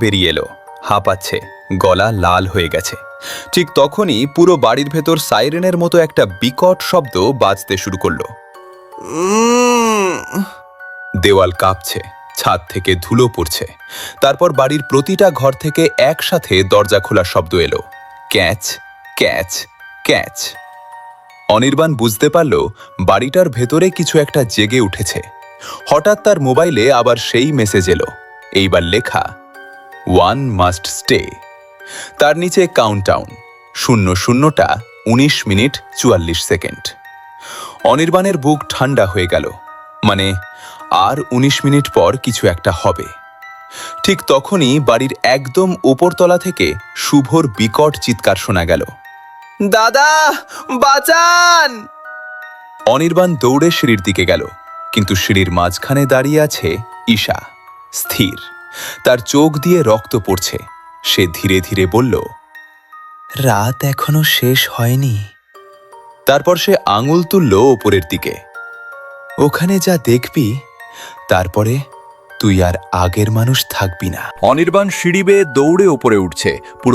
বেরিয়ে এলো, হাঁপাচ্ছে, গলা লাল হয়ে গেছে। ঠিক তখনই পুরো বাড়ির ভেতর সাইরেনের মতো একটা বিকট শব্দ বাজতে শুরু করলো। দেওয়াল কাঁপছে, ছাদ থেকে ধুলো পড়ছে। তারপর বাড়ির প্রতিটা ঘর থেকে একসাথে দরজা খোলার শব্দ এলো, ক্যাচ ক্যাচ ক্যাচ। অনির্বাণ বুঝতে পারল বাড়িটার ভেতরে কিছু একটা জেগে উঠেছে। হঠাৎ তার মোবাইলে আবার সেই মেসেজ এলো, এইবার লেখা, 1 মাস্ট স্টে। তার নিচে কাউন্টডাউন, 00টা 19 মিনিট 44 সেকেন্ড। অনির্বাণের বুক ঠান্ডা হয়ে গেল, মানে আর 19 মিনিট পর কিছু একটা হবে। ঠিক তখনই বাড়ির একদম উপরতলা থেকে শুভর বিকট চিৎকার শোনা গেল, দাদা বাঁচান! অনির্বাণ দৌড়ে সিঁড়ির দিকে গেল, কিন্তু সিঁড়ির মাঝখানে দাঁড়িয়ে আছে ঈশা, স্থির। তার চোখ দিয়ে রক্ত পড়ছে। সে ধীরে ধীরে বলল, রাত এখনো শেষ হয়নি। তারপর সে আঙুল তুলল ওপরের দিকে, ওখানে যা দেখবি তারপরে তুই আর আগের মানুষ থাকবি না। অনির্বাণ সিঁড়ি বেয়ে দৌড়ে ওপরে উঠছে। পুরো